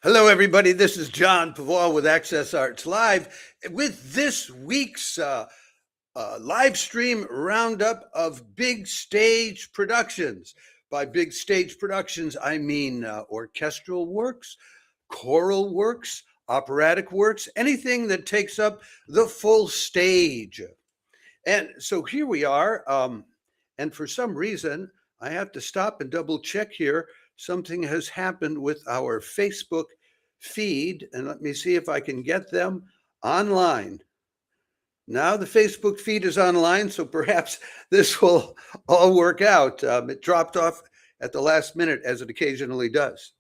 Hello, everybody. This is John Paval with Access Arts Live with this week's live stream roundup of big stage productions. By big stage productions, I mean orchestral works, choral works, operatic works, anything that takes up the full stage. And so here we are. And for some reason, I have to stop and double check here. Something has happened with our Facebook feed, and let me see if I can get them online. Now the Facebook feed is online, so perhaps this will all work out. It dropped off at the last minute, as it occasionally does.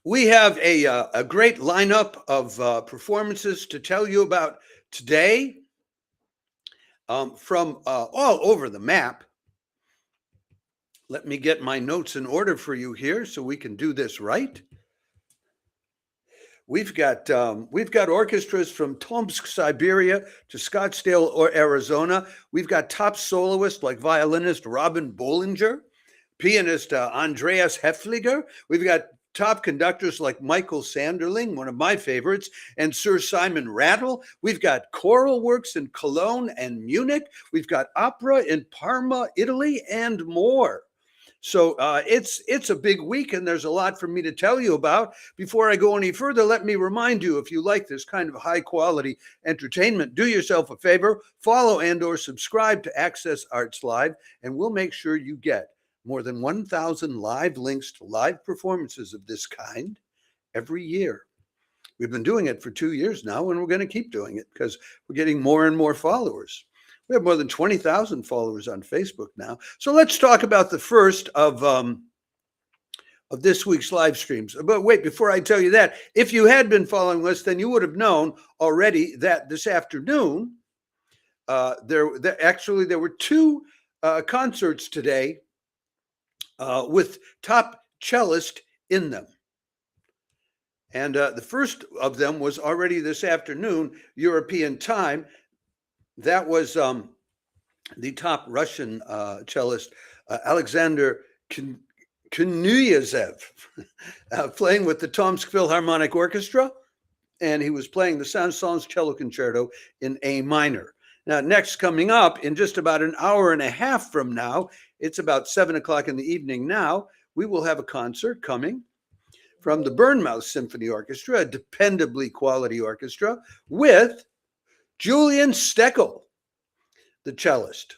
We have a great lineup of performances to tell you about today from all over the map. Let me get my notes in order for you here so we can do this right. We've got orchestras from Tomsk, Siberia to Scottsdale or Arizona. We've got top soloists like violinist Robyn Bollinger, pianist Andreas Haefliger. We've got top conductors like Michael Sanderling, one of my favorites, and Sir Simon Rattle. We've got choral works in Cologne and Munich. We've got opera in Parma, Italy, and more. So it's a big week, and there's a lot for me to tell you about. Before I go any further, let me remind you, if you like this kind of high quality entertainment, do yourself a favor, follow and or subscribe to Access Arts Live, and we'll make sure you get more than 1,000 live links to live performances of this kind every year. We've been doing it for 2 years now, and we're going to keep doing it because we're getting more and more followers. We have more than 20,000 followers on Facebook now. So let's talk about the first of this week's live streams. But wait, before I tell you that, if you had been following us, then you would have known already that this afternoon, there were two concerts today with top cellist in them. And the first of them was already this afternoon, European time. That was the top Russian cellist, Alexander Knyazev, playing with the Tomsk Philharmonic Orchestra, and he was playing the Saens Cello Concerto in A minor. Now, next coming up in just about an hour and a half from now, it's about 7 o'clock in the evening now, we will have a concert coming from the Bournemouth Symphony Orchestra, a dependably quality orchestra, with Julian Steckel, the cellist.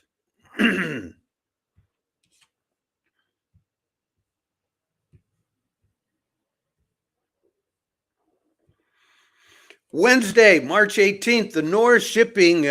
Wednesday, March 18th, the North Shipping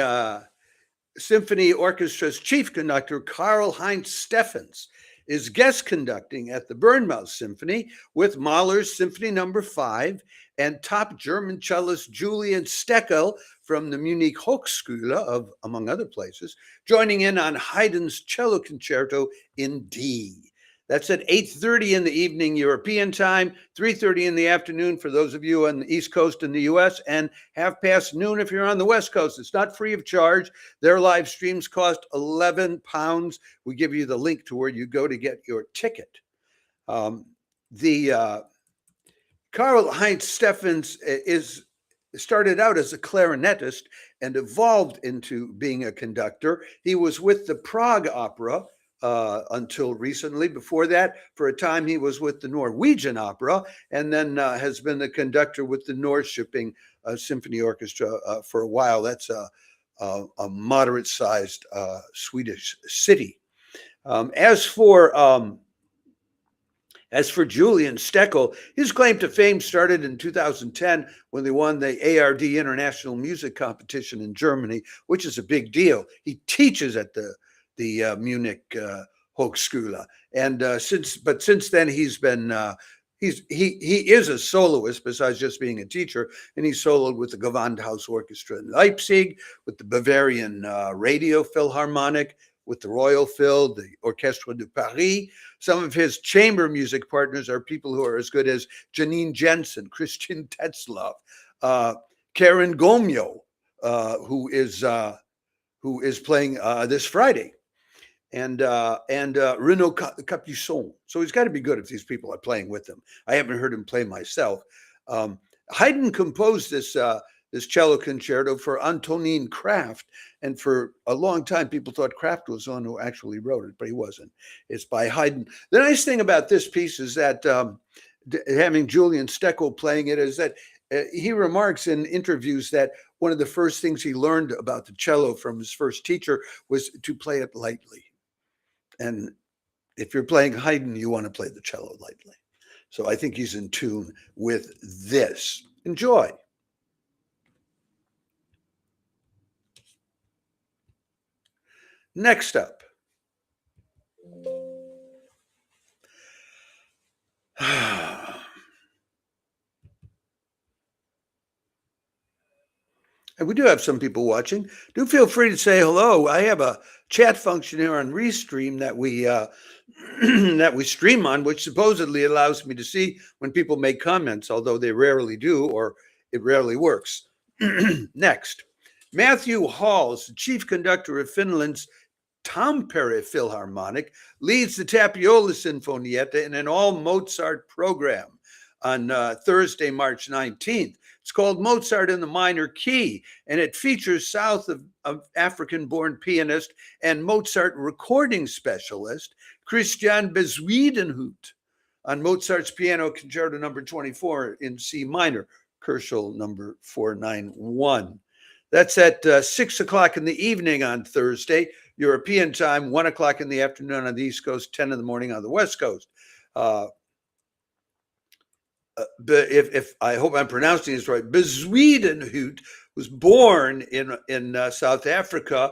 Symphony Orchestra's chief conductor, Karl-Heinz Steffens, is guest conducting at the Bournemouth Symphony with Mahler's Symphony No. 5 and top German cellist Julian Steckel from the Munich Hochschule, of, among other places, joining in on Haydn's Cello Concerto in D. That's at 8:30 in the evening European time, 3:30 in the afternoon for those of you on the East Coast in the US, and half past noon if you're on the West Coast. It's not free of charge. Their live streams cost £11. We give you the link to where you go to get your ticket. Karl-Heinz Steffens started out as a clarinetist and evolved into being a conductor. He was with the Prague Opera until recently. Before that, for a time, he was with the Norwegian Opera, and then has been the conductor with the North Shipping Symphony Orchestra for a while. That's a moderate-sized Swedish city. As for Julian Steckel, his claim to fame started in 2010 when they won the ARD International Music Competition in Germany, which is a big deal. He teaches at the Munich Hochschule, and since then he's been he is a soloist besides just being a teacher, and he soloed with the Gewandhaus Orchestra in Leipzig, with the Bavarian Radio Philharmonic, with the Royal Phil, the Orchestre de Paris. Some of his chamber music partners are people who are as good as Janine Jensen, Christian Tetzlaff, Karen Gomyo, who is playing this Friday. Renaud Capuçon. So he's got to be good if these people are playing with him. I haven't heard him play myself. Haydn composed this cello concerto for Antonin Kraft, and for a long time people thought Kraft was the one who actually wrote it, but he wasn't. It's by Haydn. The nice thing about this piece is that having Julian Steckel playing it is that he remarks in interviews that one of the first things he learned about the cello from his first teacher was to play it lightly. And if you're playing Haydn, you want to play the cello lightly. So I think he's in tune with this. Enjoy. Next up. And we do have some people watching. Do feel free to say hello. I have a chat function here on Restream that we that we stream on, which supposedly allows me to see when people make comments, although they rarely do, or it rarely works. Next, Matthew Halls, the chief conductor of Finland's Tampere Philharmonic, leads the Tapiola Sinfonietta in an all-Mozart program on Thursday, March 19th. It's called Mozart in the Minor Key, and it features South of African-born pianist and Mozart recording specialist Christian Bezuidenhout on Mozart's Piano Concerto No. 24 in C minor, Kerschel No. 491. That's at 6 o'clock in the evening on Thursday, European time, 1 o'clock in the afternoon on the East Coast, 10 in the morning on the West Coast. But if I hope I'm pronouncing this right, Bezuidenhout was born in South Africa,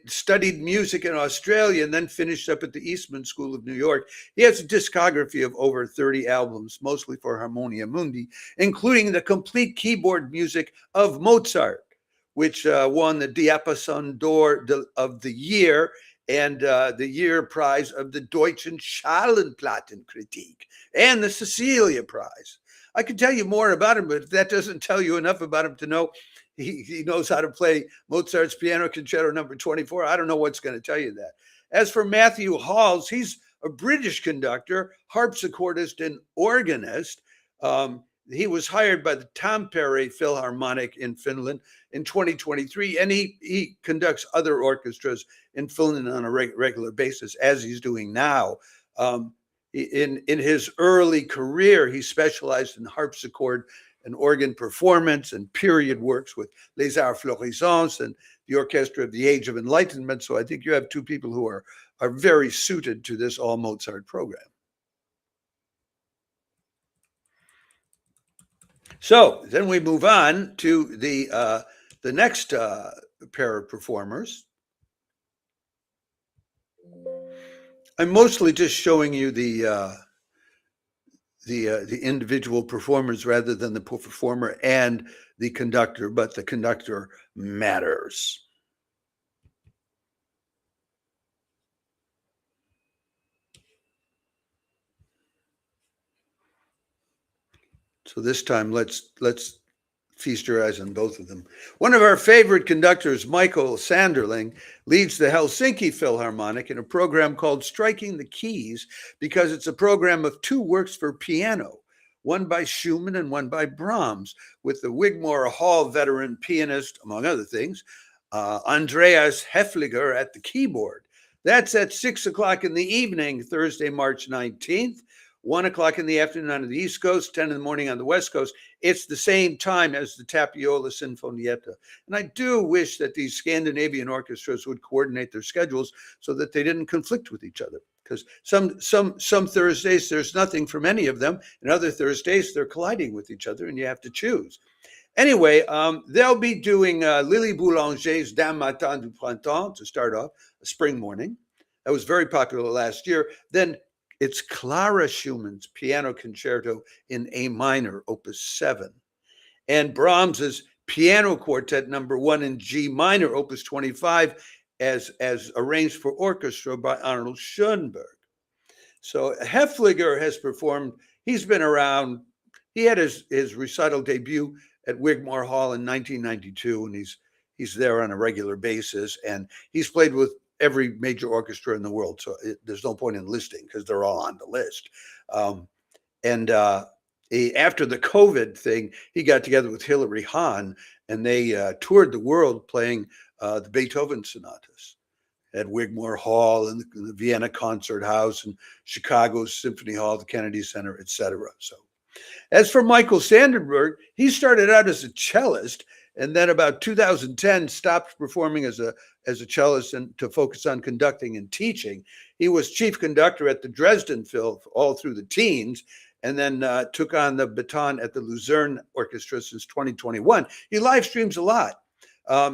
studied music in Australia, and then finished up at the Eastman School of New York. He has a discography of over 30 albums, mostly for Harmonia Mundi, including the complete keyboard music of Mozart, which won the Diapason d'Or of the Year and the Year Prize of the Deutschen Schallplattenkritik and the Cecilia Prize. I could tell you more about him, but if that doesn't tell you enough about him to know he knows how to play Mozart's Piano Concerto No. 24, I don't know what's going to tell you that. As for Matthew Halls, he's a British conductor, harpsichordist, and organist. He was hired by the Tampere Philharmonic in Finland in 2023, and he conducts other orchestras in Finland on a regular basis, as he's doing now. In his early career, he specialized in harpsichord and organ performance and period works with Les Arts Florissants and the Orchestra of the Age of Enlightenment. So I think you have two people who are very suited to this all Mozart program. So then we move on to the next pair of performers. I'm mostly just showing you the individual performers rather than the performer and the conductor, but the conductor matters. So this time, let's feast your eyes on both of them. One of our favorite conductors, Michael Sanderling, leads the Helsinki Philharmonic in a program called Striking the Keys, because it's a program of two works for piano, one by Schumann and one by Brahms, with the Wigmore Hall veteran pianist, among other things, Andreas Haefliger at the keyboard. That's at 6 o'clock in the evening, Thursday, March 19th. 1 o'clock in the afternoon on the East Coast, 10 in the morning on the West Coast. It's the same time as the Tapiola Sinfonietta. And I do wish that these Scandinavian orchestras would coordinate their schedules so that they didn't conflict with each other. Because some Thursdays, there's nothing from any of them. And other Thursdays, they're colliding with each other and you have to choose. Anyway, they'll be doing Lily Boulanger's D'un Matin du Printemps to start off, a spring morning. That was very popular last year. Then it's Clara Schumann's Piano Concerto in A minor, Opus 7, and Brahms's Piano Quartet No. 1 in G minor, Opus 25, as arranged for orchestra by Arnold Schoenberg. So Haefliger has performed. He's been around. He had his recital debut at Wigmore Hall in 1992, and he's there on a regular basis. And he's played with every major orchestra in the world. So there's no point in listing because they're all on the list. After the COVID thing, he got together with Hilary Hahn, and they toured the world playing the Beethoven sonatas at Wigmore Hall and the Vienna Concert House and Chicago's Symphony Hall, the Kennedy Center, etc. So, as for Michael Sanderberg, he started out as a cellist, and then about 2010 stopped performing as a cellist and to focus on conducting and teaching. He was chief conductor at the Dresden Phil all through the teens, and then took on the baton at the Luzerne Orchestra since 2021. He live streams a lot.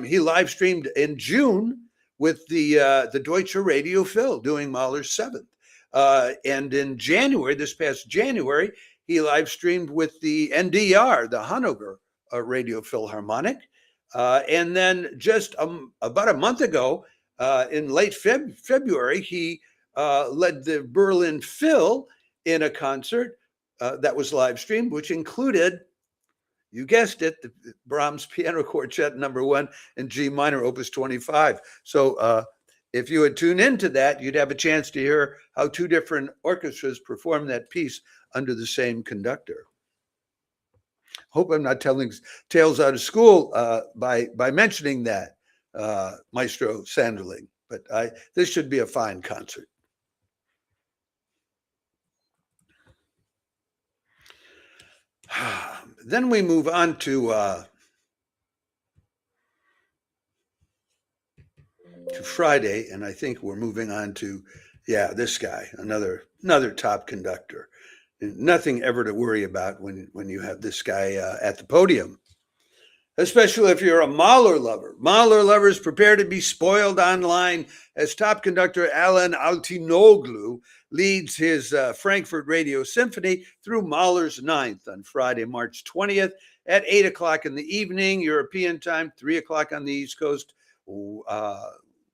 He live streamed in June with the Deutsche Radio Phil doing Mahler's Seventh. And in January, this past January, he live streamed with the NDR, the Hanover Radio Philharmonic. And then just about a month ago, in late February, he led the Berlin Phil in a concert that was live streamed, which included, you guessed it, the Brahms Piano Quartet No. 1 in G minor, Opus 25. So if you would tune into that, you'd have a chance to hear how two different orchestras perform that piece under the same conductor. Hope I'm not telling tales out of school by mentioning that, Maestro Sanderling, but this should be a fine concert. Then we move on to Friday, and I think we're moving on to, yeah, this guy, another top conductor. Nothing ever to worry about when you have this guy at the podium, especially if you're a Mahler lover. Mahler lovers, prepare to be spoiled online as top conductor Alan Altinoglu leads his Frankfurt Radio Symphony through Mahler's Ninth on Friday, March 20th at 8 o'clock in the evening, European time, 3 o'clock on the East Coast,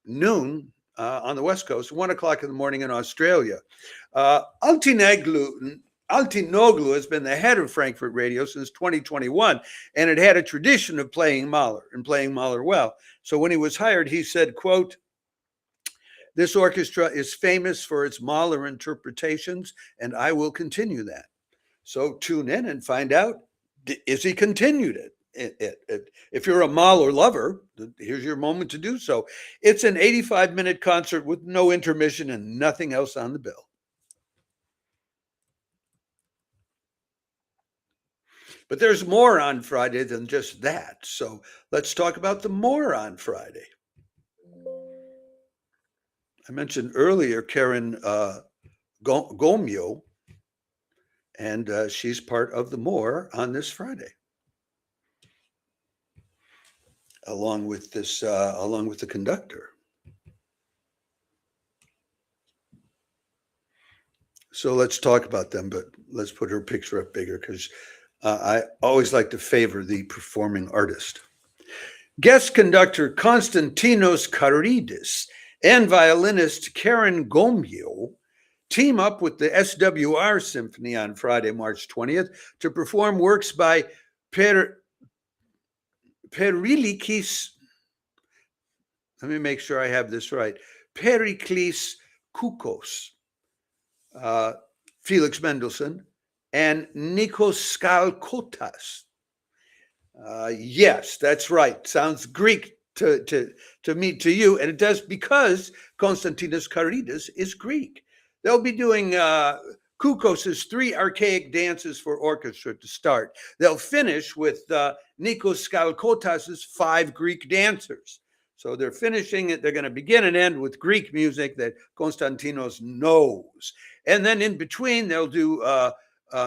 noon on the West Coast, 1 o'clock in the morning in Australia. Altinoglu has been the head of Frankfurt Radio since 2021, and it had a tradition of playing Mahler and playing Mahler well. So when he was hired, he said, quote, "This orchestra is famous for its Mahler interpretations, and I will continue that." So tune in and find out, is he continued it? If you're a Mahler lover, here's your moment to do so. It's an 85-minute concert with no intermission and nothing else on the bill. But there's more on Friday than just that. So let's talk about the more on Friday. I mentioned earlier Karen Gomyo, and she's part of the more on this Friday, along with the conductor. So let's talk about them, but let's put her picture up bigger because I always like to favor the performing artist. Guest conductor Konstantinos Karidis and violinist Karen Gomyo team up with the SWR Symphony on Friday, March 20th to perform works by Periklis, let me make sure I have this right, Periklis Koukos, Felix Mendelssohn, and Nikos Skalkotas. Yes, that's right. Sounds Greek to you, and it does because Konstantinos Karidis is Greek. They'll be doing Koukos's 3 archaic dances for orchestra to start. They'll finish with Nikos Skalkotas's 5 Greek dancers. So they're finishing it. They're going to begin and end with Greek music that Konstantinos knows. And then in between, they'll do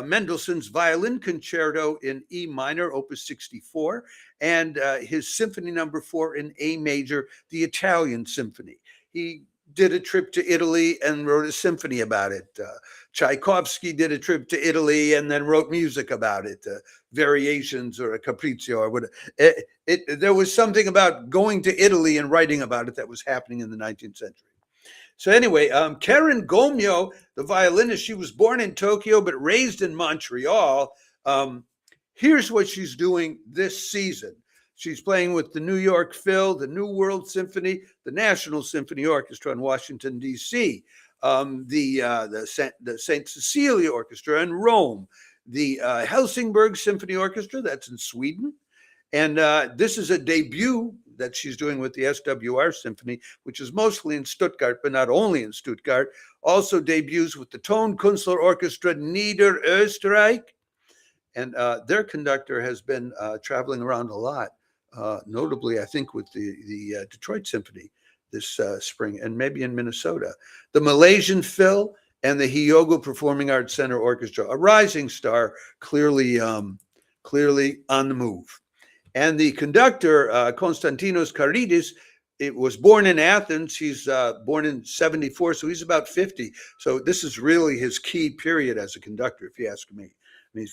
Mendelssohn's Violin Concerto in E minor, Opus 64, and his Symphony No. 4 in A major, the Italian Symphony. He did a trip to Italy and wrote a symphony about it. Tchaikovsky did a trip to Italy and then wrote music about it, variations or a capriccio or whatever. There was something about going to Italy and writing about it that was happening in the 19th century. So anyway, Karen Gomyo, the violinist, she was born in Tokyo but raised in Montreal. Here's what she's doing this season. She's playing with the New York Phil, the New World Symphony, the National Symphony Orchestra in Washington, D.C., the St. Cecilia Orchestra in Rome, the Helsingborg Symphony Orchestra, that's in Sweden. And this is a debut that she's doing with the SWR Symphony, which is mostly in Stuttgart, but not only in Stuttgart. Also debuts with the Tonkünstler Orchestra Niederösterreich. And their conductor has been traveling around a lot, notably, I think, with the Detroit Symphony this spring, and maybe in Minnesota. The Malaysian Phil and the Hyogo Performing Arts Center Orchestra, a rising star, clearly on the move. And the conductor, Konstantinos Karidis, it was born in Athens. He's born in 74, so he's about 50. So this is really his key period as a conductor, if you ask me. I mean,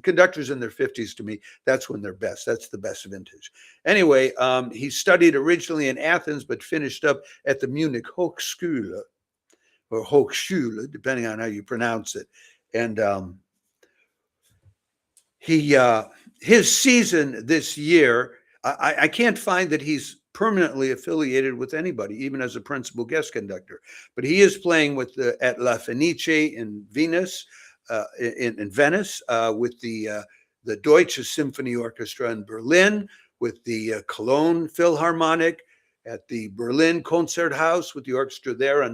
conductors in their 50s, to me, that's when they're best. That's the best vintage. Anyway, he studied originally in Athens, but finished up at the Munich Hochschule, or Hochschule, depending on how you pronounce it. And his season this year, I can't find that he's permanently affiliated with anybody, even as a principal guest conductor. But he is playing with at La Fenice in Venice, with the Deutsche Symphony Orchestra in Berlin, with the Cologne Philharmonic, at the Berlin Konzerthaus with the orchestra there.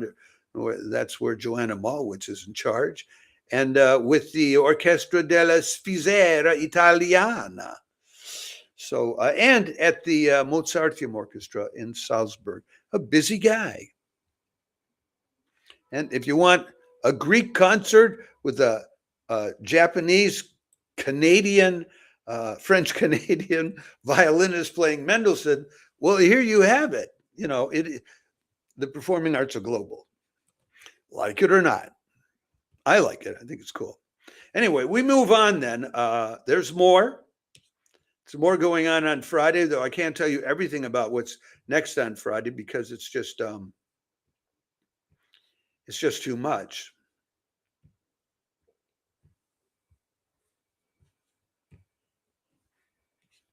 That's where Joanna Malwitz is in charge. And with the Orchestra della Sfisera Italiana. So, and at the Mozarteum Orchestra in Salzburg. A busy guy. And if you want a Greek concert with a Japanese, Canadian, French-Canadian violinist playing Mendelssohn, well, here you have it. You know, the performing arts are global. Like it or not. I like it. I think it's cool. Anyway, we move on then. There's more. There's more going on Friday, though I can't tell you everything about what's next on Friday because it's just too much.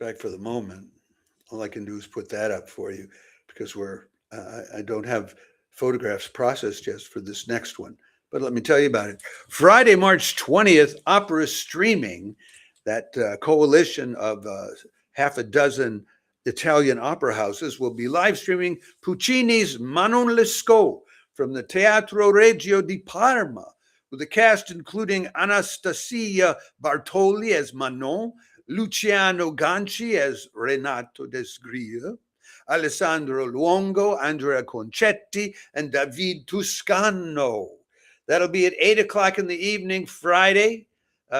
Back for the moment. All I can do is put that up for you because I don't have photographs processed just for this next one. But let me tell you about it. Friday, March 20th, Opera Streaming, that coalition of half a dozen Italian opera houses, will be live streaming Puccini's Manon Lescaut from the Teatro Regio di Parma, with a cast including Anastasia Bartoli as Manon, Luciano Ganci as Renato Desgrio, Alessandro Luongo, Andrea Concetti, and David Toscano. That'll be at 8 o'clock in the evening, Friday,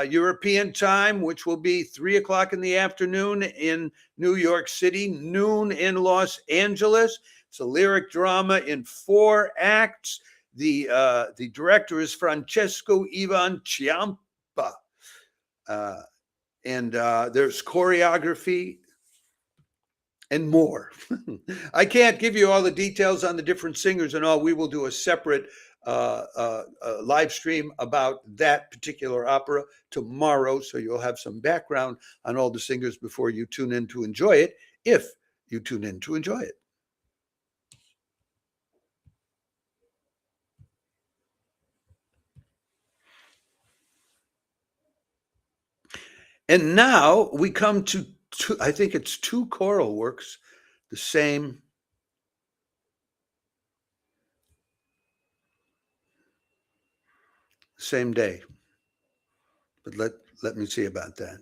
European time, which will be 3 o'clock in the afternoon in New York City, noon in Los Angeles. It's a lyric drama in 4 acts. The director is Francesco Ivan Ciampa. And there's choreography and more. I can't give you all the details on the different singers and all. We will do a separate live stream about that particular opera tomorrow, so you'll have some background on all the singers before you tune in to enjoy it, if you tune in to enjoy it. And now we come to I think it's 2 choral works, the same day. But let me see about that.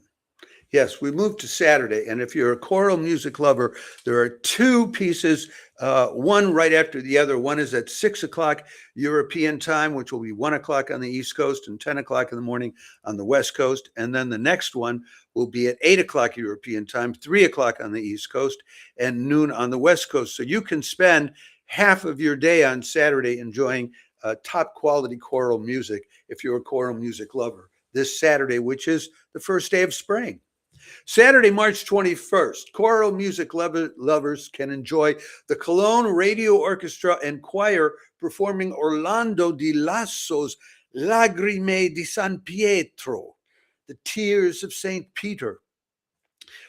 Yes, we moved to Saturday, and if you're a choral music lover, there are 2 pieces, one right after the other. One is at 6 o'clock European time, which will be 1 o'clock on the East Coast and 10 o'clock in the morning on the West Coast. And then the next one will be at 8 o'clock European time, 3 o'clock on the East Coast, and noon on the West Coast. So you can spend half of your day on Saturday enjoying top quality choral music if you're a choral music lover this Saturday, which is the first day of spring. Saturday, March 21st, choral music lovers can enjoy the Cologne Radio Orchestra and Choir performing Orlando di Lasso's Lagrime di San Pietro, the Tears of St. Peter.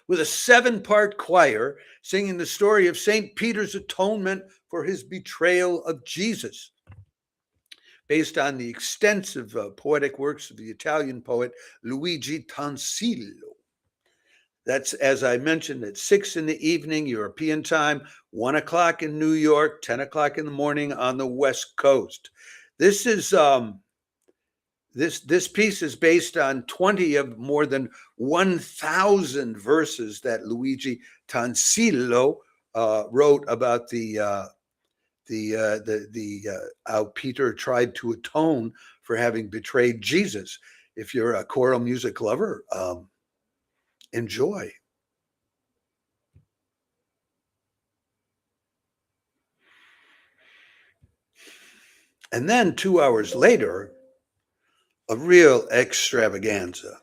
with a 7-part choir singing the story of St. Peter's atonement for his betrayal of Jesus, based on the extensive poetic works of the Italian poet Luigi Tansillo. That's, as I mentioned, at 6 in the evening, European time, 1 o'clock in New York, 10 o'clock in the morning on the West Coast. This is this piece is based on 20 of more than 1,000 verses that Luigi Tansillo wrote about how Peter tried to atone for having betrayed Jesus. If you're a choral music lover, enjoy. And then 2 hours later, a real extravaganza.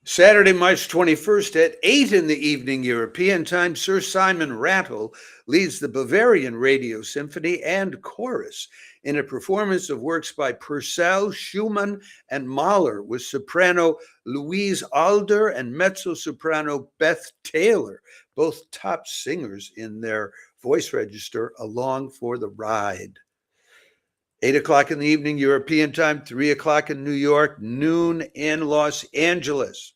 Saturday, March 21st at 8 in the evening European time, Sir Simon Rattle leads the Bavarian Radio Symphony and Chorus in a performance of works by Purcell, Schumann, and Mahler with soprano Louise Alder and mezzo-soprano Beth Taylor, both top singers in their voice register, along for the ride. 8 o'clock in the evening European time, 3 o'clock in New York, noon in Los Angeles.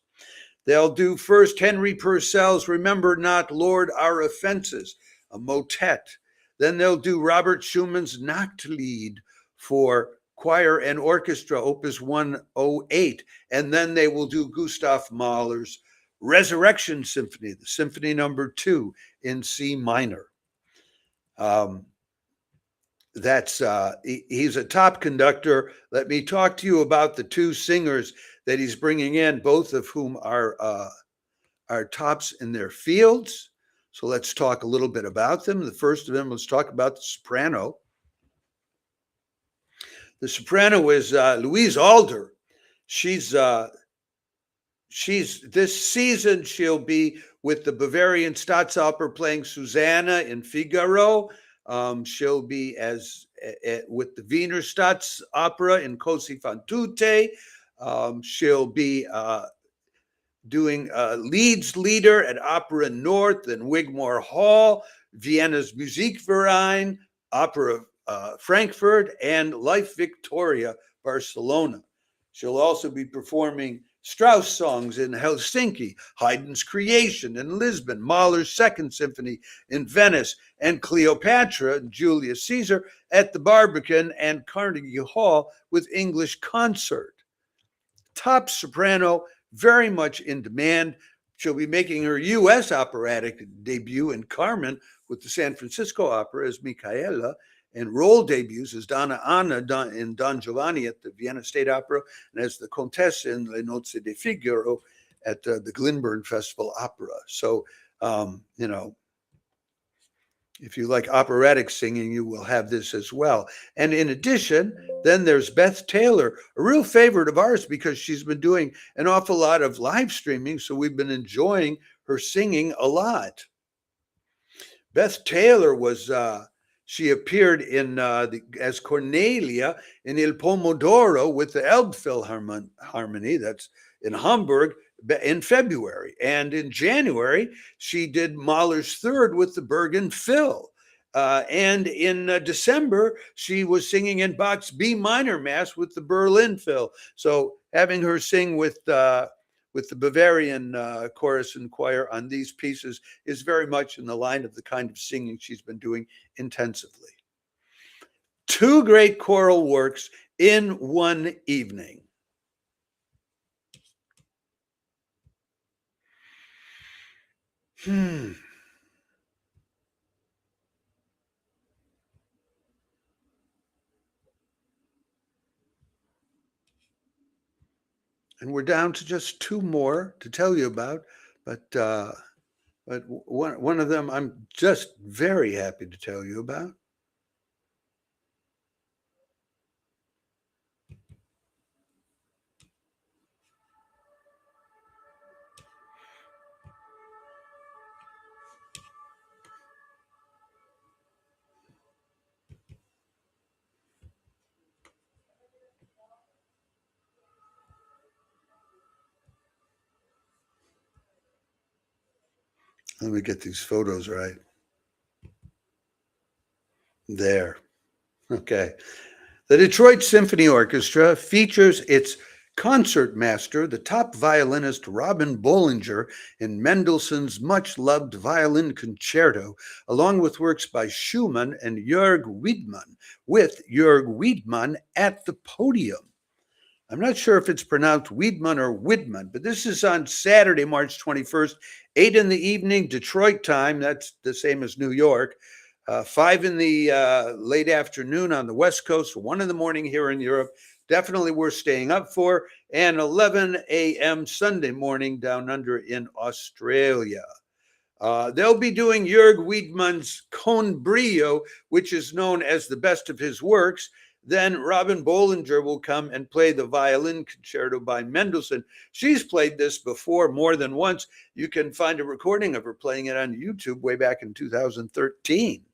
They'll do first Henry Purcell's Remember Not, Lord, Our Offenses, a motet. Then they'll do Robert Schumann's Nachtlied for choir and orchestra, opus 108. And then they will do Gustav Mahler's Resurrection Symphony, the Symphony number 2 in C minor. He's a top conductor. Let me talk to you about the 2 singers that he's bringing in, both of whom are tops in their fields. So let's talk a little bit about them. The first of them, let's talk about the soprano. The soprano is Louise Alder. She's this season she'll be with the Bavarian Staatsoper playing Susanna in Figaro. She'll be with the Wiener Staatsopera in Così fan tutte. She'll be doing Leeds leader at Opera North and Wigmore Hall, Vienna's Musikverein, Opera Frankfurt, and Life Victoria, Barcelona. She'll also be performing Strauss songs in Helsinki, Haydn's Creation in Lisbon, Mahler's Second Symphony in Venice, and Cleopatra and Julius Caesar at the Barbican and Carnegie Hall with English Concert. Top soprano, very much in demand. She'll be making her U.S. operatic debut in Carmen with the San Francisco Opera as Michaela, and role debuts as Donna Anna in Don Giovanni at the Vienna State Opera, and as the Contessa in Le Nozze di Figaro at the Glyndebourne Festival Opera. So, if you like operatic singing, you will have this as well. And in addition, then there's Beth Taylor, a real favorite of ours because she's been doing an awful lot of live streaming, so we've been enjoying her singing a lot. Beth Taylor was... she appeared as Cornelia in Il Pomodoro with the Elbphilharmonie, that's in Hamburg, in February. And in January, she did Mahler's Third with the Bergen Phil. And in December, she was singing in Bach's B minor Mass with the Berlin Phil. So having her sing with the Bavarian chorus and choir on these pieces is very much in the line of the kind of singing she's been doing intensively. 2 great choral works in one evening. And we're down to just 2 more to tell you about, but one of them I'm just very happy to tell you about. Let me get these photos right. There. Okay. The Detroit Symphony Orchestra features its concertmaster, the top violinist Robyn Bollinger, in Mendelssohn's much-loved violin concerto, along with works by Schumann and Jörg Wiedmann, with Jörg Wiedmann at the podium. I'm not sure if it's pronounced Wiedmann or Widman, but this is on Saturday, March 21st, 8 in the evening, Detroit time. That's the same as New York. 5 in the late afternoon on the West Coast, 1 in the morning here in Europe. Definitely worth staying up for. And 11 a.m. Sunday morning down under in Australia. They'll be doing Jörg Wiedmann's Con Brio, which is known as the best of his works. Then Robyn Bollinger will come and play the violin concerto by Mendelssohn. She's played this before more than once. You can find a recording of her playing it on YouTube way back in 2013.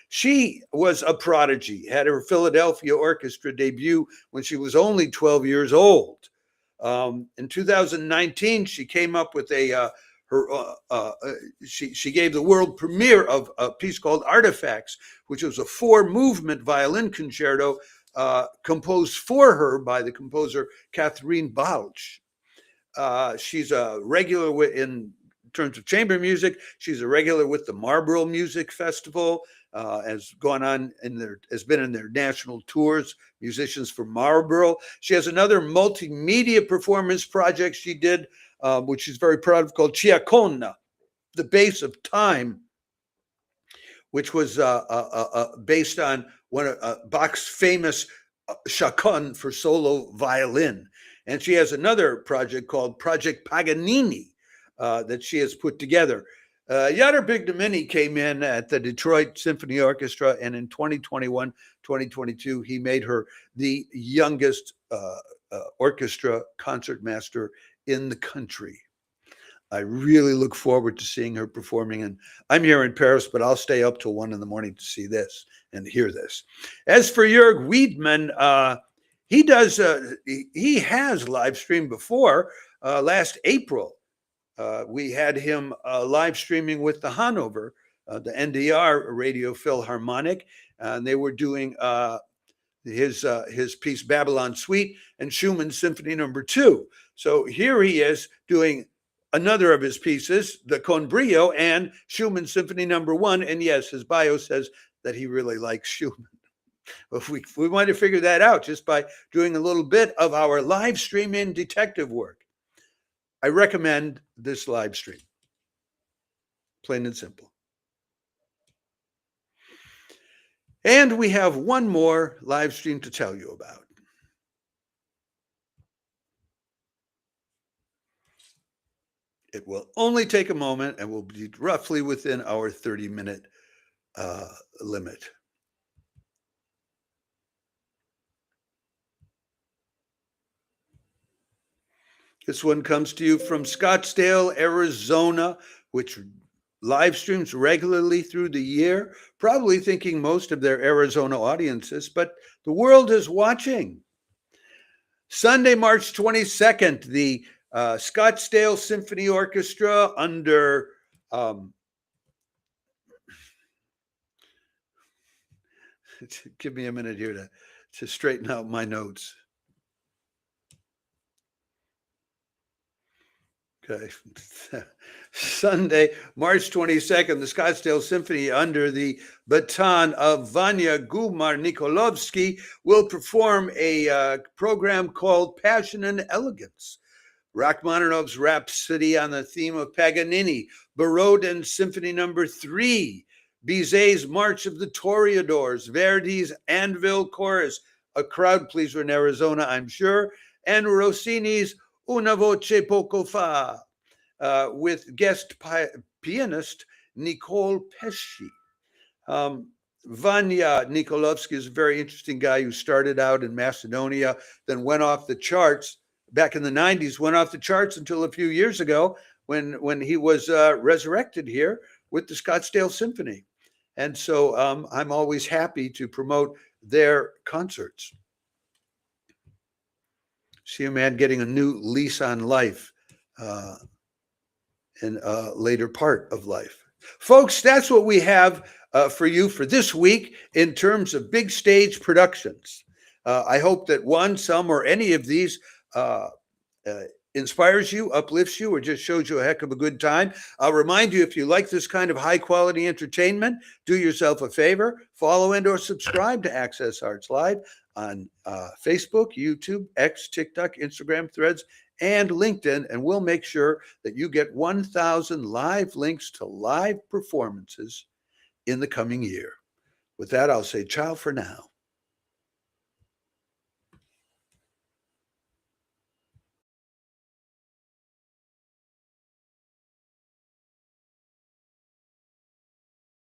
She was a prodigy, had her Philadelphia Orchestra debut when she was only 12 years old. In 2019, she came up with she gave the world premiere of a piece called Artifacts, which was a 4-movement violin concerto composed for her by the composer Catherine Balch. She's a regular in terms of chamber music. She's a regular with the Marlborough Music Festival. Has gone on has been in their national tours, musicians from Marlborough. She has another multimedia performance project she did, which she's very proud of, called Ciaconna, the Bass of Time, which was based on one of Bach's famous chaconne for solo violin. And she has another project called Project Paganini that she has put together. Yadar Bigdomini came in at the Detroit Symphony Orchestra, and in 2021, 2022, he made her the youngest orchestra concertmaster in the country. I really look forward to seeing her performing, and I'm here in Paris, but I'll stay up till 1 in the morning to see this and hear this. As for Jörg Wiedmann, he has live streamed before. Last April, we had him live streaming with the Hanover, the NDR Radio Philharmonic, and they were doing his piece Babylon Suite and Schumann Symphony No. 2. So here he is doing another of his pieces, the Con Brio and Schumann Symphony No. 1. And yes, his bio says that he really likes Schumann. If we want to figure that out just by doing a little bit of our live stream in detective work, I recommend this live stream. Plain and simple. And we have one more live stream to tell you about. It will only take a moment and will be roughly within our 30-minute limit. This one comes to you from Scottsdale, Arizona, which live streams regularly through the year, probably thinking most of their Arizona audiences, but the world is watching. Sunday, March 22nd, the Scottsdale Symphony Orchestra under give me a minute here to straighten out my notes. Okay. Sunday, March 22nd, the Scottsdale Symphony, under the baton of Vanya Gumar-Nikolovsky, will perform a program called Passion and Elegance. Rachmaninoff's Rhapsody on the theme of Paganini, Borodin's Symphony No. 3, Bizet's March of the Toreadors, Verdi's Anvil Chorus, a crowd pleaser in Arizona, I'm sure, and Rossini's Una voce poco fa, with guest pianist Nicole Pesci. Vanya Nikolovsky is a very interesting guy who started out in Macedonia, then went off the charts back in the 90s, went off the charts until a few years ago when he was resurrected here with the Scottsdale Symphony. And so I'm always happy to promote their concerts. See a man getting a new lease on life in a later part of life. Folks, that's what we have for you for this week in terms of big stage productions. I hope that one, some, or any of these inspires you, uplifts you, or just shows you a heck of a good time. I'll remind you, if you like this kind of high quality entertainment, do yourself a favor, follow and or subscribe to Access Arts Live on Facebook, YouTube, X, TikTok, Instagram, Threads, and LinkedIn, and we'll make sure that you get 1,000 live links to live performances in the coming year. With that, I'll say ciao for now.